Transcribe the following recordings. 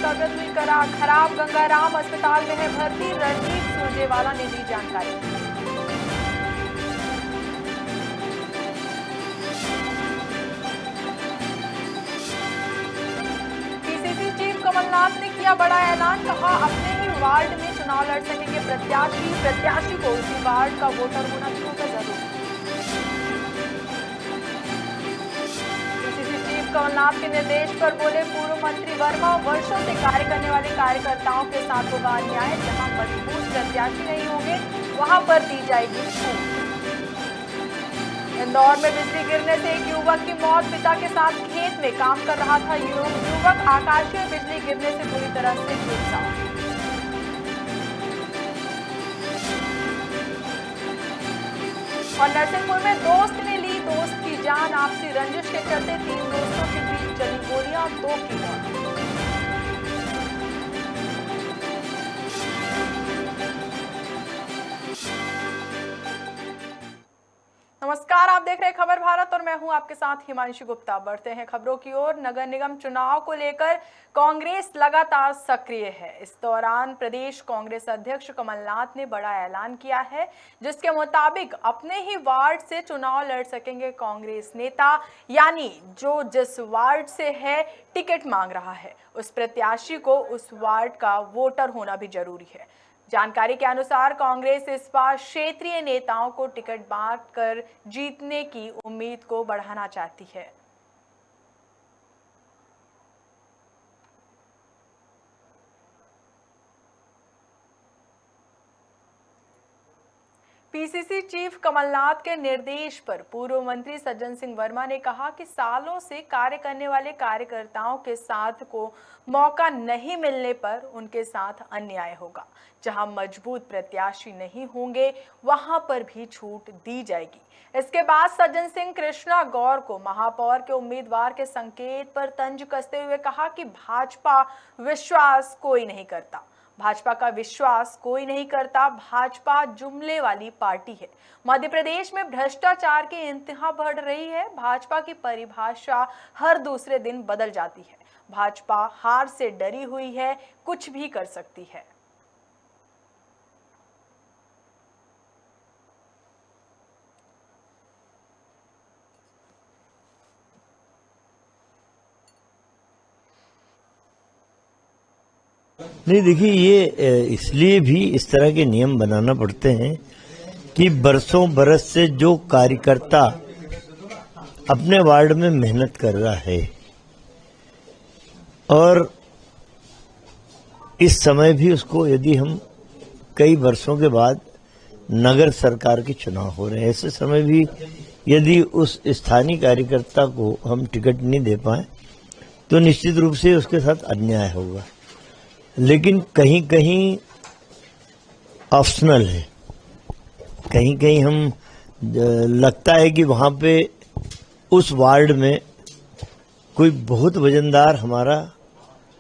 तबीयत हुई खराब। गंगाराम अस्पताल में है भर्ती। रणदीप सुरजेवाला ने दी जानकारी। पीसीसी चीफ कमलनाथ ने किया बड़ा ऐलान। कहा अपने ही वार्ड में चुनाव लड़ सकेंगे प्रत्याशी को उसी वार्ड का वोटर होना होगा जरूरी। कमलनाथ के निर्देश पर बोले पूर्व मंत्री वर्मा, वर्षों से कार्य करने वाले कार्यकर्ताओं के साथ होगा अन्याय। जहां मजबूत प्रत्याशी नहीं होंगे वहां पर दी जाएगी छूट। इंदौर में बिजली गिरने से एक युवक की मौत। पिता के साथ खेत में काम कर रहा था युवक। आकाशीय बिजली गिरने से बुरी तरह से झुलसा। और नरसिंहपुर में दोस्त ने ली दोस्त की जान। आपसी रंजिश के चलते 3 दोस्तों के बीच चली गोलियां, 2 की मौत। नमस्कार, आप देख रहे हैं खबर भारत और मैं हूं आपके साथ हिमांशु गुप्ता। बढ़ते हैं खबरों की ओर। नगर निगम चुनाव को लेकर कांग्रेस लगातार सक्रिय है। इस दौरान प्रदेश कांग्रेस अध्यक्ष कमलनाथ ने बड़ा ऐलान किया है, जिसके मुताबिक अपने ही वार्ड से चुनाव लड़ सकेंगे कांग्रेस नेता। यानी जो जिस वार्ड से है टिकट मांग रहा है उस प्रत्याशी को उस वार्ड का वोटर होना भी जरूरी है। जानकारी के अनुसार कांग्रेस इस बार क्षेत्रीय नेताओं को टिकट बांटकर जीतने की उम्मीद को बढ़ाना चाहती है। पीसीसी चीफ कमलनाथ के निर्देश पर पूर्व मंत्री सज्जन सिंह वर्मा ने कहा कि सालों से कार्य करने वाले कार्यकर्ताओं के साथ को मौका नहीं मिलने पर उनके साथ अन्याय होगा। जहां मजबूत प्रत्याशी नहीं होंगे वहां पर भी छूट दी जाएगी। इसके बाद सज्जन सिंह कृष्णा गौर को महापौर के उम्मीदवार के संकेत पर तंज कसते हुए कहा कि भाजपा विश्वास कोई नहीं करता। भाजपा का विश्वास कोई नहीं करता। भाजपा जुमले वाली पार्टी है। मध्य प्रदेश में भ्रष्टाचार की इंतहा बढ़ रही है। भाजपा की परिभाषा हर दूसरे दिन बदल जाती है। भाजपा हार से डरी हुई है, कुछ भी कर सकती है। नहीं, देखिए, ये इसलिए भी इस तरह के नियम बनाना पड़ते हैं कि बरसों बरस से जो कार्यकर्ता अपने वार्ड में मेहनत कर रहा है और इस समय भी उसको, यदि हम कई वर्षों के बाद नगर सरकार के चुनाव हो रहे हैं, ऐसे समय भी यदि उस स्थानीय कार्यकर्ता को हम टिकट नहीं दे पाए तो निश्चित रूप से उसके साथ अन्याय होगा। लेकिन कहीं कहीं ऑप्शनल है, कहीं कहीं हम लगता है कि वहां पे उस वार्ड में कोई बहुत वजनदार हमारा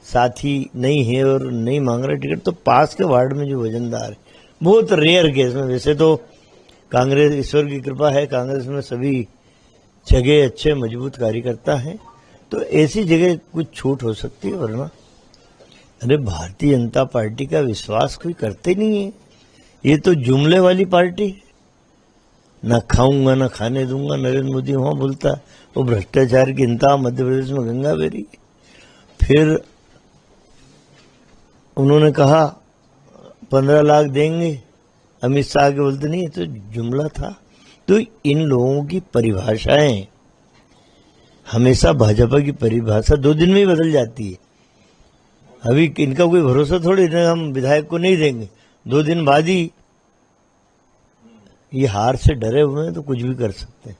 साथी नहीं है और नहीं मांग रहा टिकट, तो पास के वार्ड में जो वजनदार है, बहुत रेयर केस में, वैसे तो कांग्रेस, ईश्वर की कृपा है, कांग्रेस में सभी जगह अच्छे मजबूत कार्यकर्ता हैं, तो ऐसी जगह कुछ छूट हो सकती है। वरना अरे भारतीय जनता पार्टी का विश्वास कोई करते नहीं है। ये तो जुमले वाली पार्टी है। ना खाऊंगा ना खाने दूंगा, नरेंद्र मोदी वहां बोलता है। वो भ्रष्टाचार की इंतहा मध्य प्रदेश में गंगा बहरी। फिर उन्होंने कहा 15 लाख देंगे, अमित शाह के बोलते नहीं, तो जुमला था। तो इन लोगों की परिभाषाएं हमेशा, भाजपा की परिभाषा 2 दिन में ही बदल जाती है। अभी इनका कोई भरोसा थोड़ी ना, हम विधायक को नहीं देंगे, 2 दिन बाद ही ये हार से डरे हुए हैं, तो कुछ भी कर सकते हैं।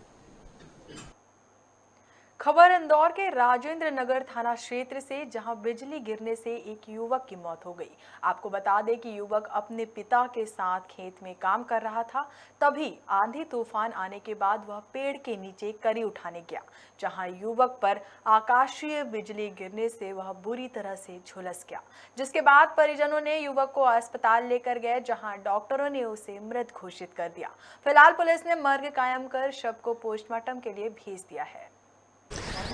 खबर इंदौर के राजेंद्र नगर थाना क्षेत्र से, जहां बिजली गिरने से एक युवक की मौत हो गई। आपको बता दें कि युवक अपने पिता के साथ खेत में काम कर रहा था। तभी आंधी तूफान आने के बाद वह पेड़ के नीचे करी उठाने गया, जहां युवक पर आकाशीय बिजली गिरने से वह बुरी तरह से झुलस गया। जिसके बाद परिजनों ने युवक को अस्पताल लेकर गए, जहां डॉक्टरों ने उसे मृत घोषित कर दिया। फिलहाल पुलिस ने मर्ग कायम कर शव को पोस्टमार्टम के लिए भेज दिया है।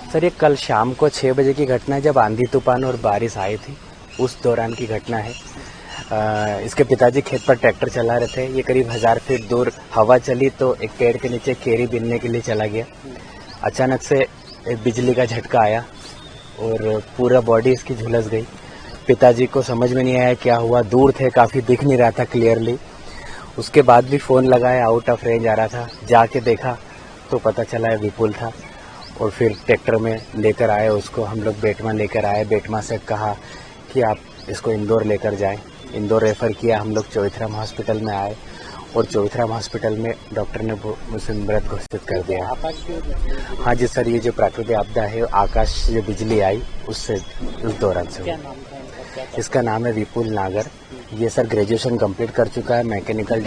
सर, ये कल शाम को 6 बजे की घटना है, जब आंधी तूफान और बारिश आई थी। उस दौरान की घटना है। इसके पिताजी खेत पर ट्रैक्टर चला रहे थे। ये करीब 1000 फीट दूर हवा चली तो एक पेड़ के नीचे केरी बीनने के लिए चला गया। अचानक से एक बिजली का झटका आया और पूरा बॉडी इसकी झुलस गई। पिताजी को समझ में नहीं आया क्या हुआ, दूर थे, काफ़ी दिख नहीं रहा था क्लियरली। उसके बाद भी फ़ोन लगाया, आउट ऑफ रेंज आ रहा था। जाके देखा तो पता चला है विपुल था। और फिर ट्रैक्टर में लेकर आए उसको, हम लोग बेटमा लेकर आए। बेटमा से कहा कि आप इसको इंदौर लेकर जाएं। इंदौर रेफ़र किया। हम लोग चौथराम हॉस्पिटल में आए और चौथराम हॉस्पिटल में डॉक्टर ने मुझे मृत घोषित कर दिया। हाँ जी सर, ये जो प्राकृतिक आपदा है, आकाश से जो बिजली आई उससे उस दौरान से हुआ। इसका नाम है विपुल नागर। ये सर ग्रेजुएशन कंप्लीट कर चुका है, मैकेनिकल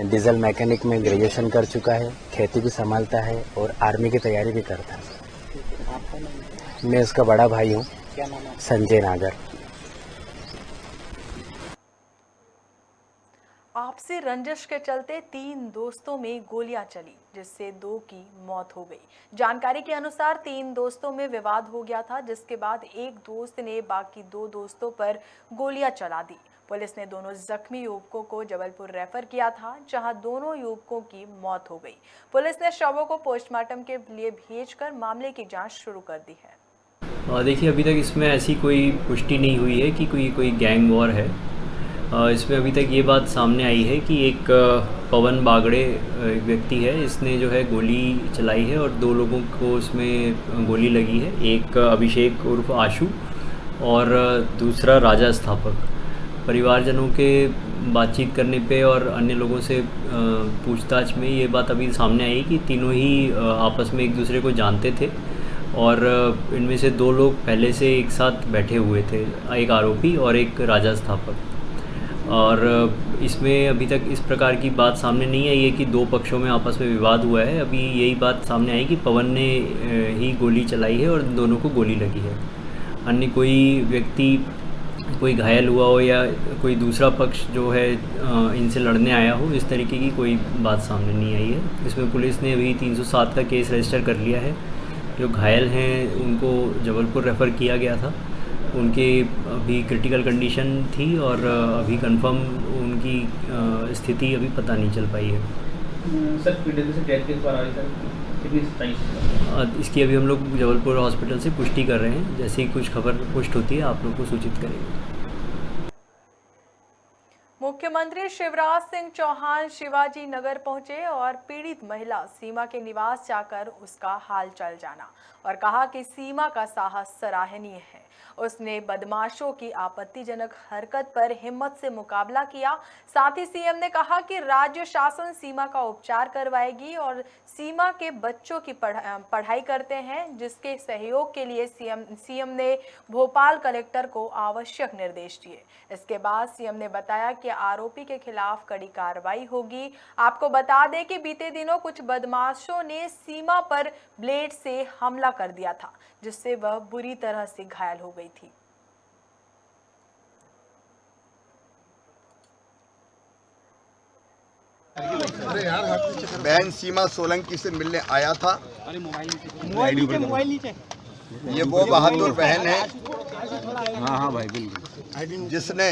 डीजल मैकेनिक में ग्रेजुएशन कर चुका है, खेती भी संभालता है और आर्मी की तैयारी भी करता है। मैं इसका बड़ा भाई हूँ, संजय नागर। आपसी रंजिश के चलते 3 दोस्तों में गोलियां चली, जिससे 2 की मौत हो गई। जानकारी के अनुसार 3 दोस्तों में विवाद हो गया था, जिसके बाद एक दोस्त ने बाकी 2 दोस्तों पर गोलियां चला दी। पुलिस ने दोनों जख्मी युवकों को जबलपुर रेफर किया था, जहां दोनों युवकों की मौत हो गई। पुलिस ने शवों को पोस्टमार्टम के लिए भेजकर मामले की जांच शुरू कर दी है। देखिए, अभी तक इसमें ऐसी कोई पुष्टि नहीं हुई है कि कोई गैंग वॉर है। इसमें अभी तक ये बात सामने आई है कि एक पवन बागड़े एक व्यक्ति है, इसने जो है गोली चलाई है और 2 लोगों को इसमें गोली लगी है। एक अभिषेक उर्फ आशु और दूसरा राजा स्थापक। परिवारजनों के बातचीत करने पे और अन्य लोगों से पूछताछ में ये बात अभी सामने आई कि तीनों ही आपस में एक दूसरे को जानते थे और इनमें से 2 लोग पहले से एक साथ बैठे हुए थे, एक आरोपी और एक राजा स्थापक। और इसमें अभी तक इस प्रकार की बात सामने नहीं आई है कि 2 पक्षों में आपस में विवाद हुआ है। अभी यही बात सामने आई कि पवन ने ही गोली चलाई है और दोनों को गोली लगी है। अन्य कोई व्यक्ति कोई घायल हुआ हो या कोई दूसरा पक्ष जो है इनसे लड़ने आया हो, इस तरीके की कोई बात सामने नहीं आई है। इसमें पुलिस ने अभी 307 का केस रजिस्टर कर लिया है। जो घायल हैं उनको जबलपुर रेफ़र किया गया था। उनके अभी क्रिटिकल कंडीशन थी और अभी कंफर्म उनकी स्थिति अभी पता नहीं चल पाई है। सर पीड़ित से डेथ केस पर आ रही सर कितनी सच्चाई? इसकी अभी हम लोग जबलपुर हॉस्पिटल से पुष्टि कर रहे हैं। जैसे ही कुछ खबर पुष्ट होती है आप लोग को सूचित करेंगे। मुख्यमंत्री शिवराज सिंह चौहान शिवाजी नगर पहुंचे और पीड़ित महिला सीमा के निवास जाकर उसका हाल चाल जाना और कहा कि सीमा का साहस सराहनीय है। उसने बदमाशों की आपत्तिजनक हरकत पर हिम्मत से मुकाबला किया। साथ ही सीएम ने कहा कि राज्य शासन सीमा का उपचार करवाएगी और सीमा के बच्चों की पढ़ाई करते हैं, जिसके सहयोग के लिए सीएम ने भोपाल कलेक्टर को आवश्यक निर्देश दिए। इसके बाद सीएम ने बताया कि आरोपी के खिलाफ कड़ी कार्रवाई होगी। आपको बता दें कि बीते दिनों कुछ बदमाशों ने सीमा पर ब्लेड से हमला कर दिया था, जिससे वह बुरी तरह से घायल हो गई थी। बहन सीमा सोलंकी से मिलने आया था। मोबाइल नीचे ये वो बहादुर बहन है हाँ भाई बिल्कुल, जिसने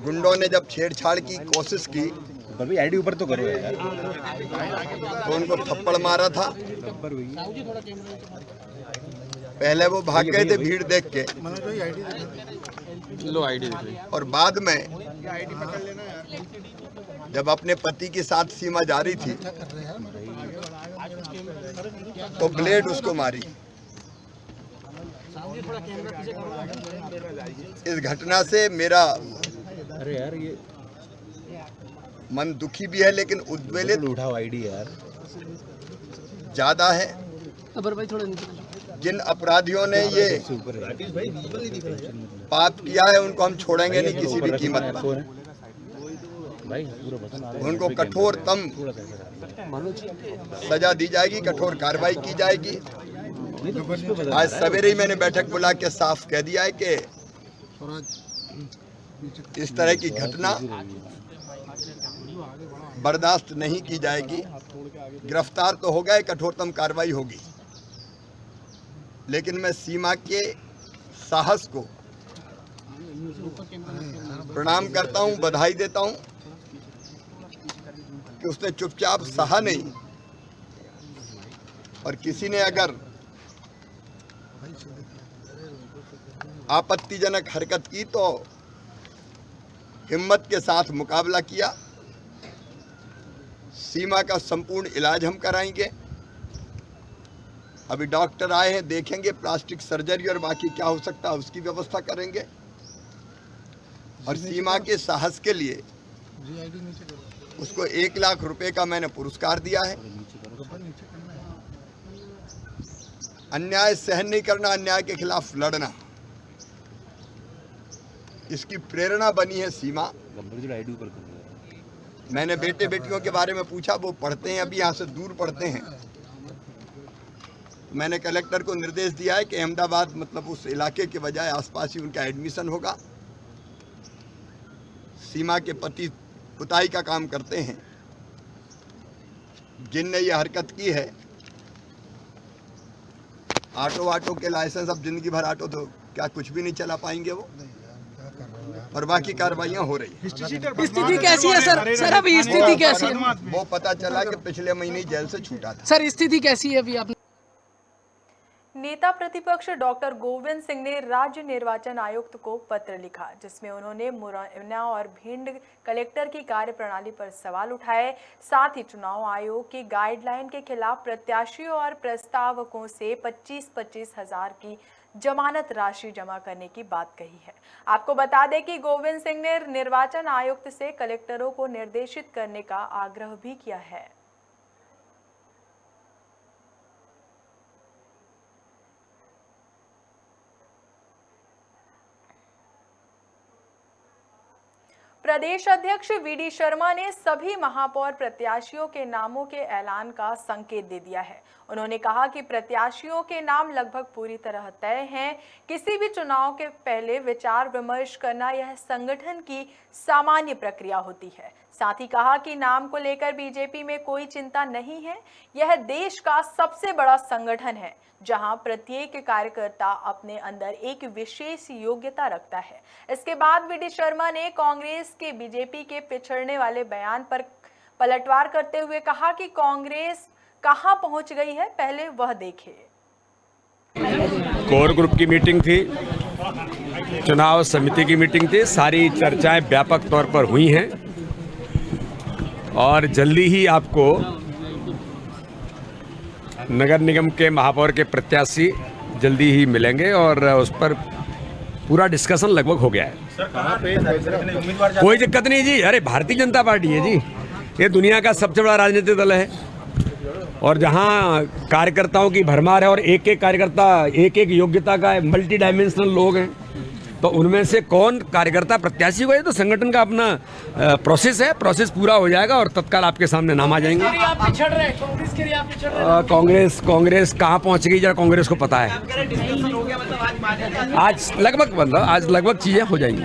गुंडों ने जब छेड़छाड़ की कोशिश की भी आईडी ऊपर तो करो यार, तो उनको थप्पड़ मारा था। पहले वो भाग गए थे भीड़ देख के, लो आईडी और बाद में जब अपने पति के साथ सीमा जा रही थी तो ब्लेड उसको मारी। इस घटना से मेरा अरे यार ये मन दुखी भी है, लेकिन उद्वेलित उठाओ आईडी यार ज्यादा है। जिन अपराधियों ने ये पाप किया है उनको हम छोड़ेंगे नहीं किसी भी कीमत पर। उनको कठोरतम सजा दी जाएगी, कठोर कार्रवाई की जाएगी। आज सवेरे ही मैंने बैठक बुला के साफ कह दिया है कि इस तरह की घटना बर्दाश्त नहीं की जाएगी। गिरफ्तार तो हो गए, कठोरतम कार्रवाई होगी, लेकिन मैं सीमा के साहस को प्रणाम करता हूं, बधाई देता हूं कि उसने चुपचाप सहा नहीं, और किसी ने अगर आपत्तिजनक हरकत की तो हिम्मत के साथ मुकाबला किया। सीमा का संपूर्ण इलाज हम कराएंगे। अभी डॉक्टर आए हैं, देखेंगे प्लास्टिक सर्जरी और बाकी क्या हो सकता है उसकी व्यवस्था करेंगे। और सीमा के साहस के लिए उसको 1 लाख रुपए का मैंने पुरस्कार दिया है। अन्याय सहन नहीं करना, अन्याय के खिलाफ लड़ना, इसकी प्रेरणा बनी है सीमा। मैंने बेटे बेटियों के बारे में पूछा, वो पढ़ते हैं, अभी यहाँ से दूर पढ़ते हैं। मैंने कलेक्टर को निर्देश दिया है कि अहमदाबाद मतलब उस इलाके के बजाय आसपास ही उनका एडमिशन होगा। सीमा के पति पुताई का काम करते हैं। जिनने ये हरकत की है, ऑटो के लाइसेंस, अब जिंदगी भर ऑटो तो क्या कुछ भी नहीं चला पाएंगे वो, और बाकी कार्रवाइयां हो रही है। स्थिति कैसी है सर? सर अभी स्थिति कैसी है? वो पता चला कि पिछले महीने जेल से छूटा था। सर स्थिति कैसी है अभी आपने? नेता प्रतिपक्ष डॉक्टर गोविंद सिंह ने राज्य निर्वाचन आयुक्त को पत्र लिखा, जिसमें उन्होंने मुरैना और भिंड कलेक्टर की कार्यप्रणाली पर सवाल उठाए। साथ ही चुनाव आयोग की गाइडलाइन के खिलाफ प्रत्याशियों और प्रस्तावकों से 25-25 हजार की जमानत राशि जमा करने की बात कही है। आपको बता दें कि गोविंद सिंह ने निर्वाचन आयुक्त से कलेक्टरों को निर्देशित करने का आग्रह भी किया है। प्रदेश अध्यक्ष वीडी शर्मा ने सभी महापौर प्रत्याशियों के नामों के ऐलान का संकेत दे दिया है। उन्होंने कहा कि प्रत्याशियों के नाम लगभग पूरी तरह तय हैं। किसी भी चुनाव के पहले विचार विमर्श करना यह संगठन की सामान्य प्रक्रिया होती है। साथ ही कहा कि नाम को लेकर बीजेपी में कोई चिंता नहीं है। यह देश का सबसे बड़ा संगठन है, जहां प्रत्येक कार्यकर्ता अपने अंदर एक विशेष योग्यता रखता है। इसके बाद वीडी शर्मा ने कांग्रेस के बीजेपी के पिछड़ने वाले बयान पर पलटवार करते हुए कहा कि कांग्रेस कहां पहुंच गई है, पहले वह देखे। कोर ग्रुप की मीटिंग थी, चुनाव समिति की मीटिंग थी, सारी चर्चाएं व्यापक तौर पर हुई हैं और जल्दी ही आपको नगर निगम के महापौर के प्रत्याशी जल्दी ही मिलेंगे और उस पर पूरा डिस्कशन लगभग हो गया है। सर कहाँ पे कोई दिक्कत नहीं जी। अरे भारतीय जनता पार्टी है जी, ये दुनिया का सबसे बड़ा राजनीतिक दल है और जहाँ कार्यकर्ताओं की भरमार है और एक एक कार्यकर्ता एक एक योग्यता का मल्टी डायमेंशनल लोग हैं, तो उनमें से कौन कार्यकर्ता प्रत्याशी हुआ है, तो संगठन का अपना प्रोसेस है। प्रोसेस पूरा हो जाएगा और तत्काल आपके सामने नाम आ जाएंगे। कांग्रेस कहाँ पहुंच गई, जरा कांग्रेस को पता है। आज लगभग चीजें हो जाएंगी।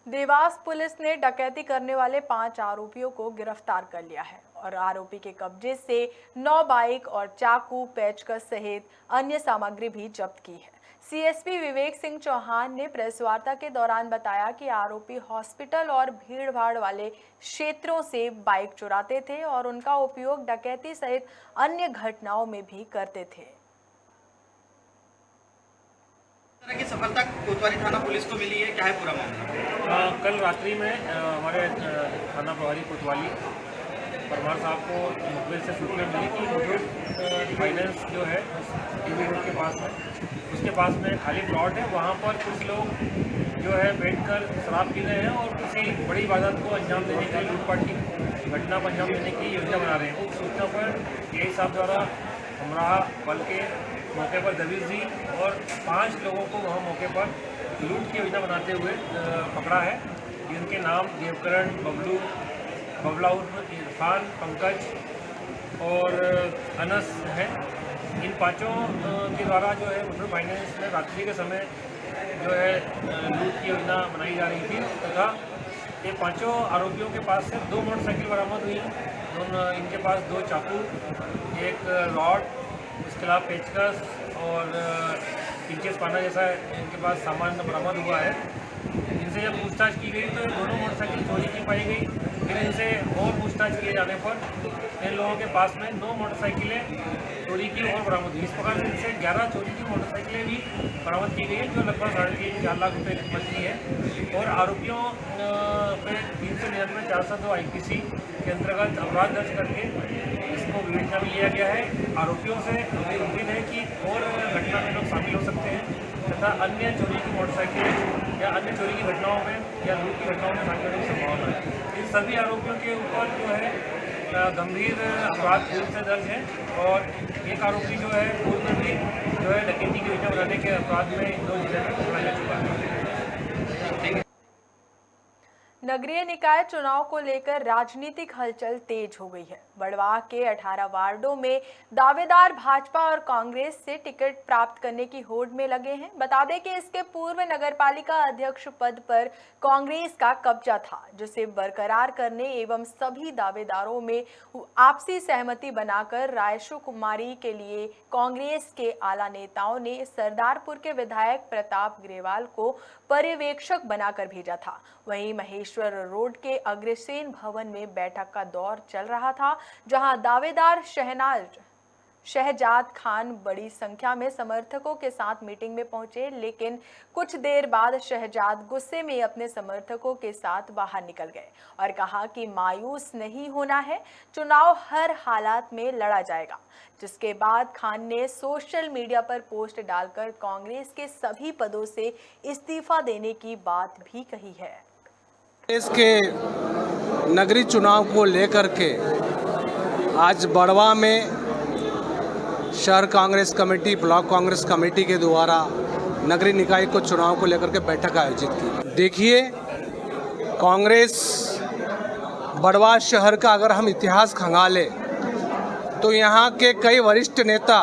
देवास पुलिस ने डकैती करने वाले 5 आरोपियों को गिरफ्तार कर लिया है और आरोपी के कब्जे से 9 बाइक और चाकू, पेचकस सहित अन्य सामग्री भी जब्त की है। सीएसपी विवेक सिंह चौहान ने प्रेस वार्ता के दौरान बताया कि आरोपी हॉस्पिटल और भीड़-भाड़ वाले क्षेत्रों से बाइक चुराते थे और उनका उपयोग डकैती सहित अन्य घटनाओं में भी करते थे। की सफलता कोतवाली थाना पुलिस को मिली है, क्या है पूरा मामला? कल रात्रि में हमारे थाना प्रभारी कोतवाली परमार साहब को मुखबिर से सूचना मिली कि मुथूट फाइनेंस जो है टीवी रोड के पास है, उसके पास में खाली प्लॉट है। वहाँ पर कुछ लोग जो है बैठकर शराब पी रहे हैं और किसी बड़ी इबादत को अंजाम देने के लिए, लूटपाट की घटना को अंजाम देने की योजना बना रहे हैं। उस सूचना पर यही साहब द्वारा हमरा बल के मौके पर दबिश दी और 5 लोगों को वहाँ मौके पर लूट की योजना बनाते हुए पकड़ा है। जिनके नाम देवकरण, बबला उर्फ इरफान, पंकज और अनस हैं। इन 5 के द्वारा जो है मुथूट फाइनेंस में रात्रि के समय जो है लूट की योजना बनाई जा रही थी तथा ये 5 आरोपियों के पास से 2 मोटरसाइकिल बरामद हुई हैं। इनके पास 2 चाकू, एक रॉड, उसके अलावा पेचकस और पिंचेस पाना जैसा इनके पास सामान बरामद हुआ है। इनसे जब पूछताछ की गई तो दोनों मोटरसाइकिल चोरी की पाई गई। फिर इनसे और पूछताछ किए जाने पर इन लोगों के पास में 9 मोटरसाइकिलें चोरी की और बरामद हुई। इस प्रकार से इनसे 11 चोरी की मोटरसाइकिलें भी बरामद की गई है, जो लगभग 3.5-4 लाख रुपये की कीमत की है। और आरोपियों पे 399/402 IPC के अंतर्गत अपराध दर्ज करके इसको विवेचना में लिया गया है। आरोपियों से हमें उम्मीद है कि और घटना में लोग शामिल हो सकते हैं तथा अन्य चोरी की मोटरसाइकिल या अन्य चोरी की घटनाओं में या लूट की घटनाओं में शामिल होने की संभावना है। इन सभी आरोपियों के ऊपर जो है गंभीर अपराध पूर्व से दर्ज है और एक आरोपी जो है पूर्व में भी जो है डकैती की योजना बनाने के अपराध में 2 जिले में पकड़ा जा चुका है। नगरीय निकाय चुनाव को लेकर राजनीतिक हलचल तेज हो गई है। बड़वाह के 18 वार्डों में दावेदार भाजपा और कांग्रेस से टिकट प्राप्त करने की होड़ में लगे हैं। बता दें कि इसके पूर्व नगरपालिका अध्यक्ष पद पर कांग्रेस का कब्जा था, जिसे बरकरार करने एवं सभी दावेदारों में आपसी सहमति बनाकर रायशु कुमारी के लिए कांग्रेस के आला नेताओं ने सरदारपुर के विधायक प्रताप ग्रेवाल को पर्यवेक्षक बनाकर भेजा था। वहीं महेश्वर रोड के अग्रसेन भवन में बैठक का दौर चल रहा था, जहां दावेदार शहजाद खान बड़ी संख्या में समर्थकों के साथ मीटिंग में पहुंचे, लेकिन कुछ देर बाद शहजाद गुस्से में अपने समर्थकों के साथ बाहर निकल गए और कहा कि मायूस नहीं होना है, चुनाव हर हालात में लड़ा जाएगा। जिसके बाद खान ने सोशल मीडिया पर पोस्ट डालकर कांग्रेस के सभी पदों से इस्तीफा देने की बात भी कही है। इसके नगरीय चुनाव को लेकर के आज बड़वा में शहर Congress committee, block Congress committee के द्वारा नगरीय निकाय को चुनाव को लेकर के बैठक आयोजित की। देखिए, कांग्रेस बड़वा शहर का अगर हम इतिहास खंगाले तो यहाँ के कई वरिष्ठ नेता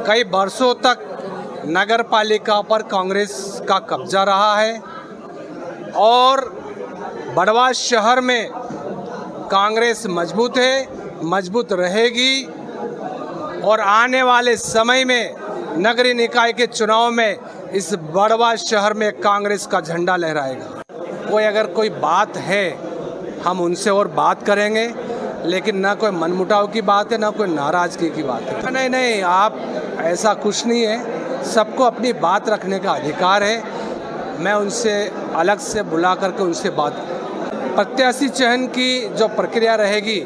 कई वर्षों तक नगर पालिका पर कांग्रेस का कब्जा रहा है और बड़वा शहर में कांग्रेस मजबूत है, मजबूत रहेगी और आने वाले समय में नगरीय निकाय के चुनाव में इस बड़वा शहर में कांग्रेस का झंडा लहराएगा। अगर कोई बात है हम उनसे और बात करेंगे, लेकिन ना कोई मनमुटाव की बात है ना कोई नाराजगी की बात है। नहीं, आप ऐसा कुछ नहीं है, सबको अपनी बात रखने का अधिकार है। मैं उनसे अलग से बुला करके उनसे बात, प्रत्याशी चयन की जो प्रक्रिया रहेगी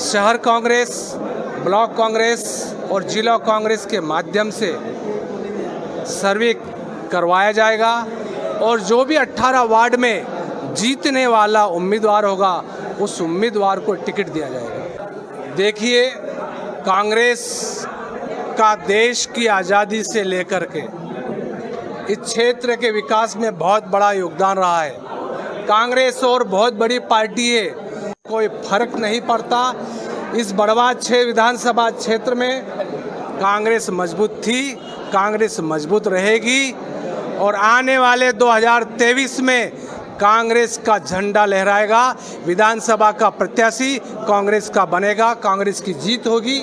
शहर कांग्रेस, ब्लॉक कांग्रेस और जिला कांग्रेस के माध्यम से सर्वे करवाया जाएगा और जो भी 18 वार्ड में जीतने वाला उम्मीदवार होगा उस उम्मीदवार को टिकट दिया जाएगा। देखिए, कांग्रेस का देश की आज़ादी से लेकर के इस क्षेत्र के विकास में बहुत बड़ा योगदान रहा है। कांग्रेस और बहुत बड़ी पार्टी है, कोई फर्क नहीं पड़ता। इस बड़वा 6 विधानसभा क्षेत्र में कांग्रेस मजबूत थी, कांग्रेस मजबूत रहेगी और आने वाले 2023 में कांग्रेस का झंडा लहराएगा। विधानसभा का प्रत्याशी कांग्रेस का बनेगा, कांग्रेस की जीत होगी।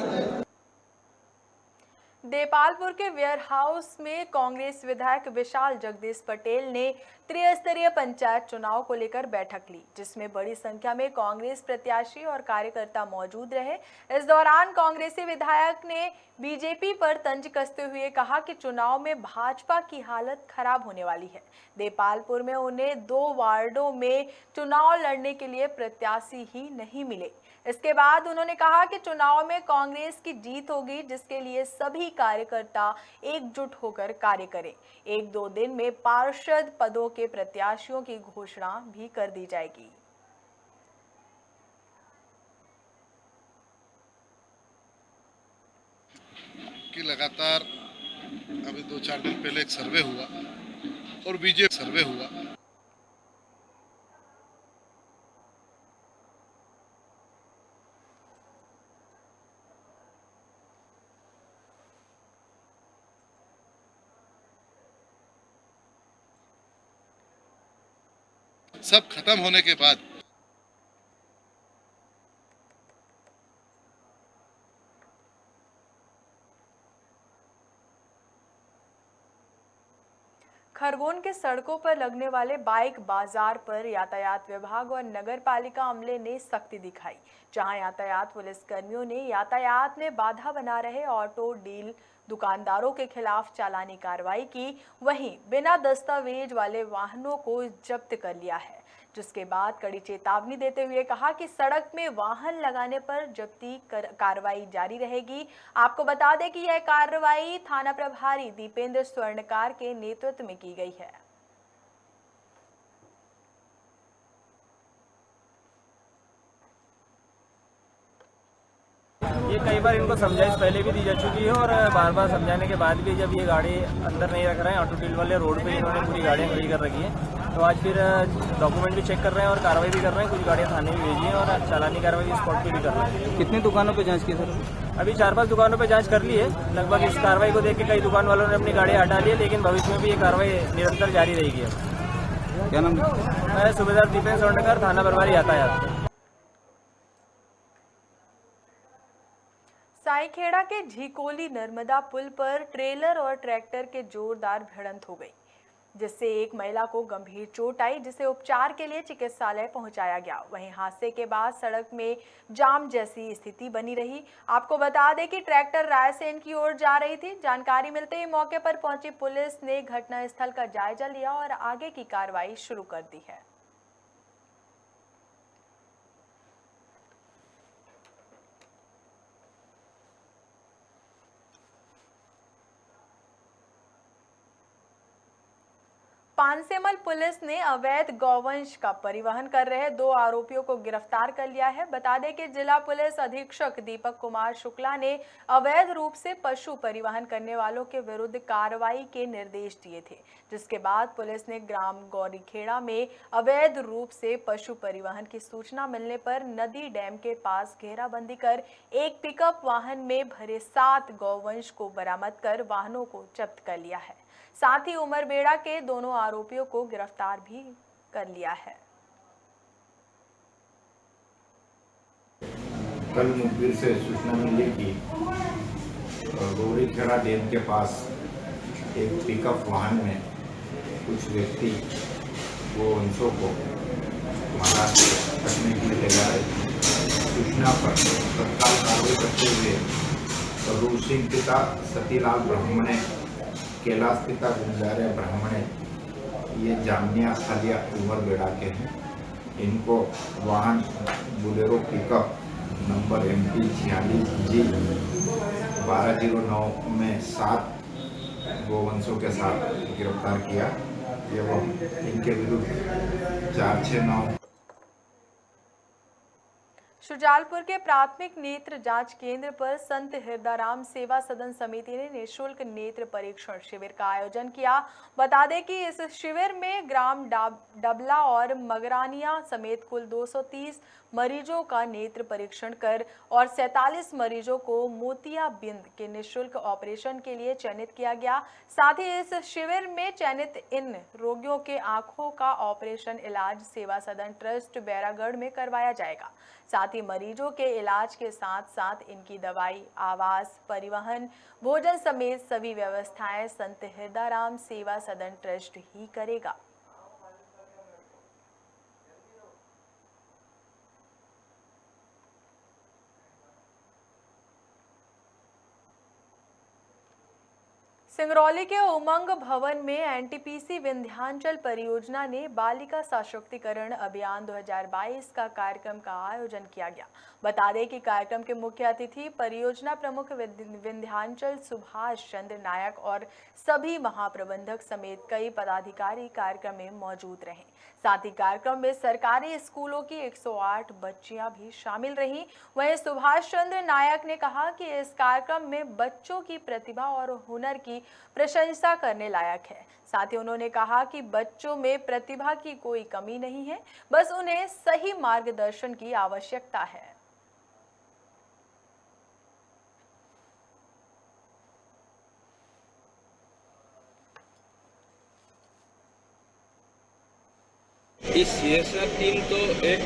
देपालपुर के वेयर हाउस में कांग्रेस विधायक विशाल जगदीश पटेल ने त्रिस्तरीय पंचायत चुनाव को लेकर बैठक ली, जिसमें बड़ी संख्या में कांग्रेस प्रत्याशी और कार्यकर्ता मौजूद रहे। इस दौरान कांग्रेसी विधायक ने बीजेपी पर तंज कसते हुए कहा कि चुनाव में भाजपा की हालत खराब होने वाली है। देपालपुर में उन्हें 2 वार्डों में चुनाव लड़ने के लिए प्रत्याशी ही नहीं मिले। इसके बाद उन्होंने कहा कि चुनाव में कांग्रेस की जीत होगी, जिसके लिए सभी कार्यकर्ता एकजुट होकर कार्य करें। 1-2 दिन में पार्षद पदों के प्रत्याशियों की घोषणा भी कर दी जाएगी। कि लगातार अभी 2-4 दिन पहले एक सर्वे हुआ और बीजेपी सर्वे हुआ, सब खत्म होने के बाद खरगोन के सड़कों पर लगने वाले बाइक बाजार पर यातायात विभाग और नगर पालिका अमले ने सख्ती दिखाई। जहां यातायात पुलिस कर्मियों ने यातायात में बाधा बना रहे ऑटो डील दुकानदारों के खिलाफ चालानी कार्रवाई की, वहीं बिना दस्तावेज वाले वाहनों को जब्त कर लिया है, जिसके बाद कड़ी चेतावनी देते हुए कहा कि सड़क में वाहन लगाने पर जब्ती कार्रवाई जारी रहेगी। आपको बता दें कि यह कार्रवाई थाना प्रभारी दीपेंद्र स्वर्णकार के नेतृत्व में की गई है। ये कई बार इनको समझाइश पहले भी दी जा चुकी है और बार बार समझाने के बाद भी जब ये गाड़ी अंदर नहीं रख रहे हैं, ऑटो डील वाले रोड पे इन्होंने पूरी गाड़ियाँ खड़ी कर रखी हैं, तो आज फिर डॉक्यूमेंट भी चेक कर रहे हैं और कार्रवाई भी कर रहे हैं। कुछ गाड़ियाँ थाने भी भेजी हैं और चालानी कार्रवाई स्पॉट पे भी कर रहे हैं। कितनी दुकानों पे जांच की सर? अभी 4-5 दुकानों पे जांच कर ली है। लगभग इस कार्रवाई को देख के कई दुकान वालों ने अपनी गाड़ियाँ हटा ली है, लेकिन भविष्य में भी ये कार्रवाई निरंतर जारी रहेगी। क्या नाम? मैं सूबेदार दीपेंद्र स्वर्णकार, थाना प्रभारी यातायात। साईखेड़ा के झीकोली नर्मदा पुल पर ट्रेलर और ट्रैक्टर के जोरदार भिड़ंत हो गई, जिससे एक महिला को गंभीर चोट आई, जिसे उपचार के लिए चिकित्सालय पहुंचाया गया। वहीं हादसे के बाद सड़क में जाम जैसी स्थिति बनी रही। आपको बता दें कि ट्रैक्टर रायसेन की ओर जा रही थी। जानकारी मिलते ही मौके पर पहुंची पुलिस ने घटनास्थल का जायजा लिया और आगे की कार्रवाई शुरू कर दी है। पानसेमल पुलिस ने अवैध गौवंश का परिवहन कर रहे 2 आरोपियों को गिरफ्तार कर लिया है। बता दें कि जिला पुलिस अधीक्षक दीपक कुमार शुक्ला ने अवैध रूप से पशु परिवहन करने वालों के विरुद्ध कार्रवाई के निर्देश दिए थे, जिसके बाद पुलिस ने ग्राम गौरीखेड़ा में अवैध रूप से पशु परिवहन की सूचना मिलने पर नदी डैम के पास घेराबंदी कर एक पिकअप वाहन में भरे 7 गौवंश को बरामद कर वाहनों को जब्त कर लिया है। साथ ही उमरबेड़ा के दोनों आरोपियों को गिरफ्तार भी कर लिया है। कल मुखबिर से सूचना मिली कि गौरीखेड़ा डैम के पास एक पिकअप वाहन में कुछ व्यक्ति गौवंशों को महाराष्ट्र रखने के लिए ले जा रहे। सूचना पर तत्काल कार्रवाई करते हुए रूप सिंह पिता सतीलाल ब्राह्मणे, कैलाश पिता गुंजारे ब्राह्मणे, ये जामिया खालिया उमरबेड़ा के हैं। इनको वाहन Bolero pickup number MP 46G 1209 में 7 गौवंशों के साथ गिरफ्तार किया एवं इनके विरुद्ध 469। शुजालपुर के प्राथमिक नेत्र जांच केंद्र पर संत हिरदाराम सेवा सदन समिति ने निःशुल्क नेत्र परीक्षण शिविर का आयोजन किया। बता दें कि इस शिविर में ग्राम डबला और मगरानिया समेत कुल 230 मरीजों का नेत्र परीक्षण कर और 47 मरीजों को मोतियाबिंद के निःशुल्क ऑपरेशन के लिए चयनित किया गया। साथ ही इस शिविर में चयनित इन रोगियों के आंखों का ऑपरेशन इलाज सेवा सदन ट्रस्ट बैरागढ़ में करवाया जाएगा। साथ ही मरीजों के इलाज के साथ साथ इनकी दवाई, आवास, परिवहन, भोजन समेत सभी व्यवस्थाएं संत हिरदाराम सेवा सदन ट्रस्ट ही करेगा। सिंगरौली के उमंग भवन में NTPC विंध्याचल परियोजना ने बालिका सशक्तिकरण अभियान 2022 का कार्यक्रम का आयोजन किया गया। बता दें कि कार्यक्रम के मुख्य अतिथि परियोजना प्रमुख विंध्याचल सुभाष चंद्र नायक और सभी महाप्रबंधक समेत कई पदाधिकारी कार्यक्रम में मौजूद रहे। साथ ही कार्यक्रम में सरकारी स्कूलों की 108 बच्चियां भी शामिल रहीं। वहीं सुभाष चंद्र नायक ने कहा कि इस कार्यक्रम में बच्चों की प्रतिभा और हुनर की प्रशंसा करने लायक है। साथ ही उन्होंने कहा कि बच्चों में प्रतिभा की कोई कमी नहीं है, बस उन्हें सही मार्गदर्शन की आवश्यकता है। इस CSR टीम तो एक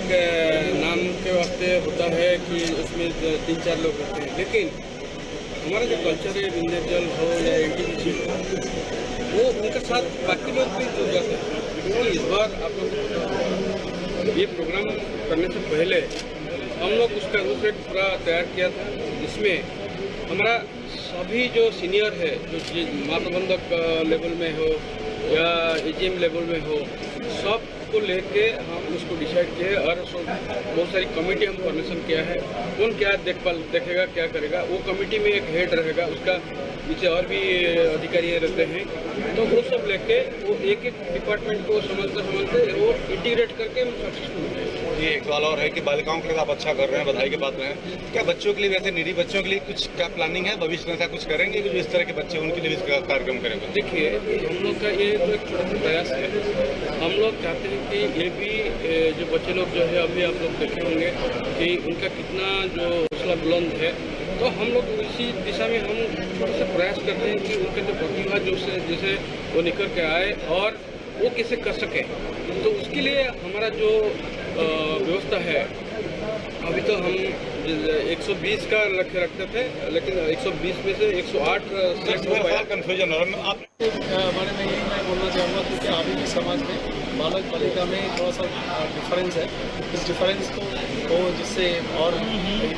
नाम के वास्ते होता है कि उसमें 3-4 लोग होते हैं, लेकिन हमारा जो कल्चर है, विंध्याचल हो या एनटीपीसी हो, वो उनके साथ बाकी लोग भी जुड़ जाते हैं। क्योंकि इस बार आप लोग ये प्रोग्राम करने से पहले हम लोग उसका रूपरेख पूरा तैयार किया था, जिसमें हमारा सभी जो सीनियर है, जो महाप्रबंधक लेवल में हो या एजीएम लेवल में हो, सब को लेके हम उसको डिसाइड किए और बहुत सारी कमेटी हम फॉर्मेशन किया है। कौन क्या देखेगा, क्या करेगा, वो कमेटी में एक हेड रहेगा, उसका नीचे और भी अधिकारी रहते हैं, तो वो सब लेके वो एक एक डिपार्टमेंट को समझते वो इंटीग्रेट करके हम सक्सेसफुल होंगे। ये एक सवाल और है कि बालिकाओं के लिए आप अच्छा कर रहे हैं, बधाई के बात रहे हैं, क्या बच्चों के लिए, वैसे निरी बच्चों के लिए कुछ क्या प्लानिंग है, भविष्य में ऐसा कुछ करेंगे कि जो इस तरह के बच्चे उनके लिए भी कार्यक्रम करेंगे? देखिए, हम लोग का ये तो एक छोटा सा प्रयास है। हम लोग चाहते हैं कि ये भी जो बच्चे लोग जो है, अभी आप लोग देखे होंगे कि उनका कितना जो हौसला बुलंद है, तो हम लोग इसी दिशा में हम थोड़ा सा प्रयास करते हैं कि उनके जो प्रतिभा जैसे वो निकल के आए और वो कैसे कर सके। तो उसके लिए हमारा जो व्यवस्था है, अभी तो हम 120 का लक्ष्य रखते थे, लेकिन 120 में से 108 कन्फ्यूजन और आप बारे में यही मैं बोलना चाहूँगा, क्योंकि अभी भी समाज में बालक बालिका में थोड़ा सा डिफरेंस है। इस डिफरेंस को हो जिससे और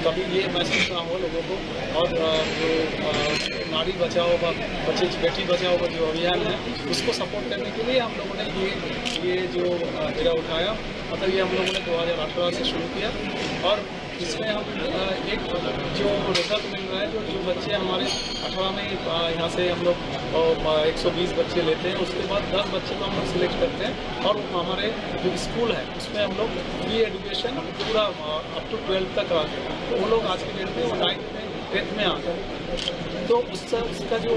कभी ये महसूस ना हो लोगों को, और जो नारी बचाओ बेटी बचाओ का जो अभियान है, उसको सपोर्ट करने के लिए हम लोगों ने ये जो डेरा उठाया, मतलब ये हम लोगों ने 2018 से शुरू किया, और इसमें हम एक जो रिजल्ट मिल रहा है, जो बच्चे हमारे 18 में यहाँ से हम लोग 120 बच्चे लेते हैं, उसके बाद 10 बच्चे को हम लोग सिलेक्ट करते हैं, और हमारे जो स्कूल है उसमें हम लोग फ्री एजुकेशन पूरा अप टू 12th तक कराते हैं। तो वो लोग आज की डेट में 9th में 10th में आते हैं, तो उसका जो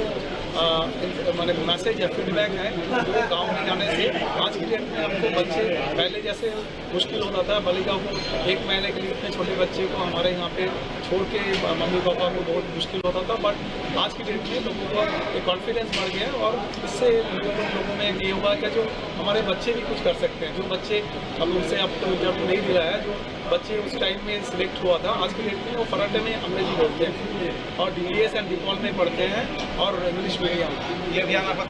मैंने मैसेज या फीडबैक है, वो गांव में जाने से आज की डेट में हमको बच्चे पहले जैसे मुश्किल होता था, बालिकाओं को 1 महीने के लिए इतने छोटे बच्चे को हमारे यहाँ पे छोड़ के मम्मी पापा को बहुत मुश्किल होता था, बट आज की डेट में लोगों का एक कॉन्फिडेंस बढ़ गया, और इससे लोगों में ये होगा कि जो हमारे बच्चे भी कुछ कर सकते हैं। जो बच्चे अब उनसे अब तो जब नहीं दिला है, जो बच्चे उस टाइम में सिलेक्ट हुआ था, आज की डेट में वो फराटे में अंग्रेजी बोलते हैं और DES एंड डिपॉल में पढ़ते हैं और इंग्लिश मीडियम। ये अभियान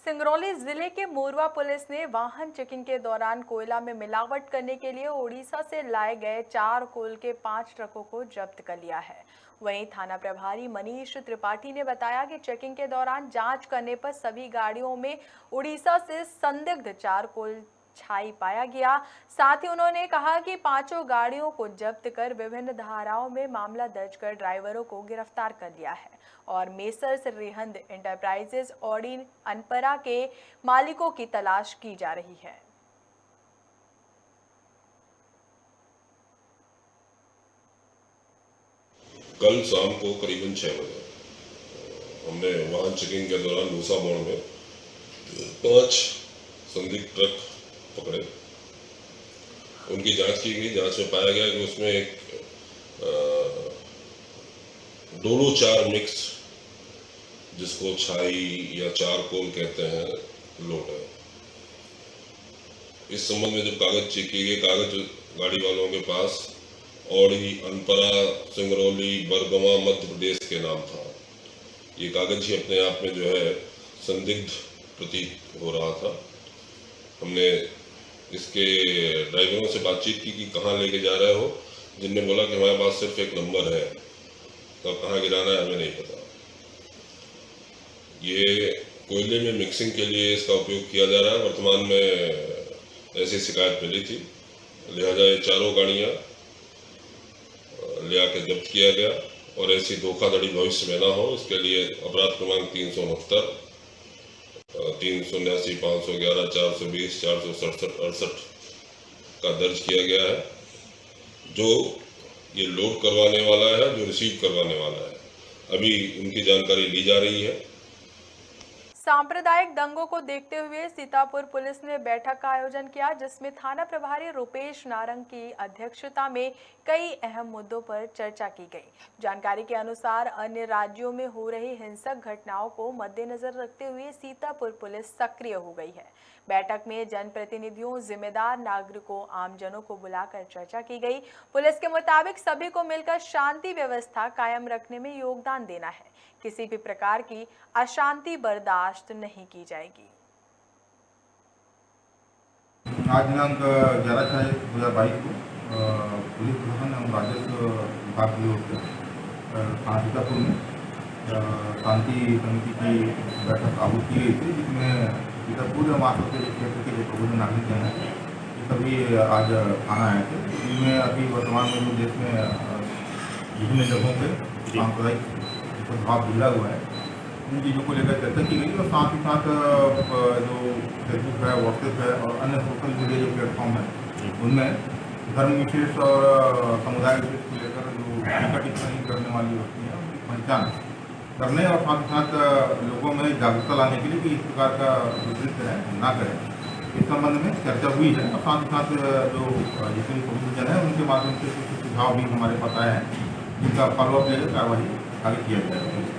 सिंगरौली जिले के मोरवा पुलिस ने वाहन चेकिंग के दौरान कोयला में मिलावट करने के लिए ओडिशा से लाए गए 4 कोल के 5 ट्रकों को जब्त कर लिया है। वहीं थाना प्रभारी मनीष त्रिपाठी ने बताया कि चेकिंग के दौरान जांच करने पर सभी गाड़ियों में उड़ीसा से संदिग्ध 4 कोल छाई पाया गया। साथ ही उन्होंने कहा कि 5 गाड़ियों को जब्त कर विभिन्न धाराओं में मामला दर्ज कर ड्राइवरों को गिरफ्तार कर लिया है और messrs Rihand enterprises Audi Anpara के मालिकों की तलाश की जा रही है। कल शाम को करीबन 6 बजे हमने वाहन चेकिंग के दौरान मूसा मोड़ में 5 संदिग्ध ट्रक पकड़े। उनकी जांच की गई। जांच में पाया गया कि उसमें एक डोलो 4 मिक्स, जिसको छाई या 4 कोल कहते हैं, लोड है। इस संबंध में जब कागज चेक किए गए, कागज गाड़ी वालों के पास औड़ी अनपरा सिंगरौली बरगवा मध्य प्रदेश के नाम था। ये कागज ही अपने आप में जो है संदिग्ध प्रतीत हो रहा था। हमने इसके ड्राइवरों से बातचीत की कि कहाँ लेके जा रहे हो, जिनने बोला कि हमारे पास सिर्फ एक नंबर है, तो कहाँ गिराना है हमें नहीं पता। ये कोयले में मिक्सिंग के लिए इसका उपयोग किया जा रहा है। वर्तमान में ऐसी शिकायत मिली थी, लिहाजा ये 4 गाड़ियाँ ले आके जब्त किया गया और ऐसी धोखाधड़ी भविष्य में ना हो, इसके लिए अपराध क्रमांक 369, 379, 511, 420, 467, 68 का दर्ज किया गया है। जो ये लोड करवाने वाला है, जो रिसीव करवाने वाला है, अभी उनकी जानकारी ली जा रही है। सांप्रदायिक दंगों को देखते हुए सीतापुर पुलिस ने बैठक का आयोजन किया, जिसमें थाना प्रभारी रुपेश नारंग की अध्यक्षता में कई अहम मुद्दों पर चर्चा की गई। जानकारी के अनुसार अन्य राज्यों में हो रही हिंसक घटनाओं को मद्देनजर रखते हुए सीतापुर पुलिस सक्रिय हो गई है। बैठक में जनप्रतिनिधियों, जिम्मेदार नागरिकों, आमजनों को बुलाकर चर्चा की गई। पुलिस के मुताबिक सभी को मिलकर शांति व्यवस्था कायम रखने में योगदान देना है। किसी भी प्रकार की अशांति बर्दाश्त नहीं की जाएगी। आज दिनांक 11/6/2022 को पुलिस प्रशासन एवं राजस्व विभाग की ओर से थाना सीतापुर में शांति समिति की बैठक आहूत की गई थी, जिसमें सीतापुर एवं आसपास के क्षेत्र के जो प्रबुद्ध नागरिक हैं ये सभी आज थाना आए थे। इनमें अभी वर्तमान में देश में विभिन्न जगहों पर सांप्रदायिक प्रभाव बिगड़ा हुआ है, इन चीज़ों को लेकर चर्चा की गई और साथ ही साथ जो फेसबुक है, व्हाट्सएप है और अन्य सोशल मीडिया जो प्लेटफॉर्म है उनमें धर्म विशेष और समुदाय विशेष को लेकर जो टिप्पणी करने वाली होती है उनकी पहचान करने और साथ ही साथ लोगों में जागरूकता लाने के लिए कि इस प्रकार का विपरीत है ना करें, इस संबंध में चर्चा हुई है। और साथ ही साथ जो जितने भी जन है उनके माध्यम से कुछ सुझाव भी हमारे पास आए हैं, जिनका फॉलोअप लेकर कार्रवाई आगे किया जाएगा।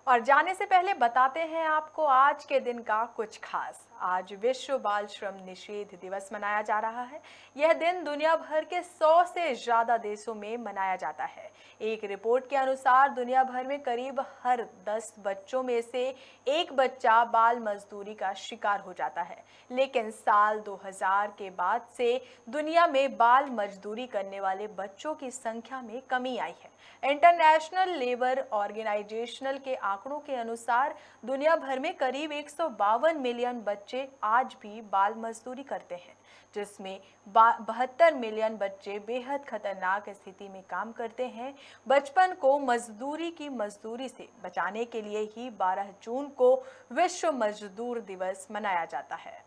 और जाने से पहले बताते हैं आपको आज के दिन का कुछ खास। आज विश्व बाल श्रम निषेध दिवस मनाया जा रहा है। यह दिन दुनिया भर के 100 से ज्यादा देशों में मनाया जाता है। एक रिपोर्ट के अनुसार दुनिया भर में करीब हर 10 बच्चों में से एक बच्चा बाल मजदूरी का शिकार हो जाता है। लेकिन साल 2000 के बाद से दुनिया में बाल मजदूरी करने वाले बच्चों की संख्या में कमी आई है। इंटरनेशनल लेबर ऑर्गेनाइजेशन के आंकड़ों के अनुसार दुनिया भर में करीब 152 मिलियन बच्चे आज भी बाल मजदूरी करते हैं, जिसमें 72 मिलियन बच्चे बेहद खतरनाक स्थिति में काम करते हैं। बचपन को मजदूरी से बचाने के लिए ही 12 जून को विश्व मजदूर दिवस मनाया जाता है।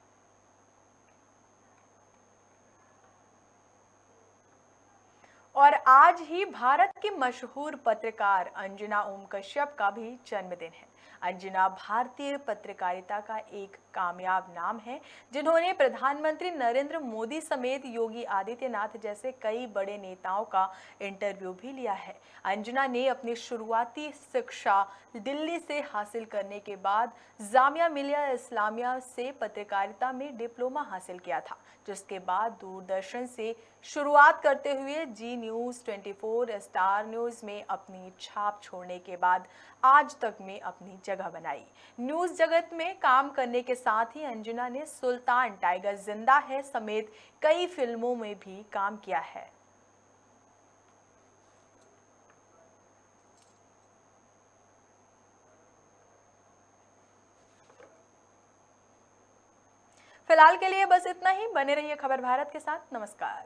और आज ही भारत की मशहूर पत्रकार अंजना ओम कश्यप का भी जन्मदिन है। अंजना भारतीय पत्रकारिता का एक कामयाब नाम है, जिन्होंने प्रधानमंत्री नरेंद्र मोदी समेत योगी आदित्यनाथ जैसे कई बड़े नेताओं का इंटरव्यू भी लिया है। अंजना ने अपनी शुरुआती शिक्षा दिल्ली से हासिल करने के बाद जामिया मिलिया इस्लामिया से पत्रकारिता में डिप्लोमा हासिल किया था, जिसके बाद दूरदर्शन से शुरुआत करते हुए जी न्यूज़ 24, स्टार न्यूज़ में अपनी छाप छोड़ने के बाद आज तक में अपनी जगह बनाई। न्यूज़ जगत में काम करने के साथ ही अंजना ने सुल्तान, टाइगर जिंदा है समेत कई फिल्मों में भी काम किया है। फिलहाल के लिए बस इतना ही। बने रहिए खबर भारत के साथ। नमस्कार।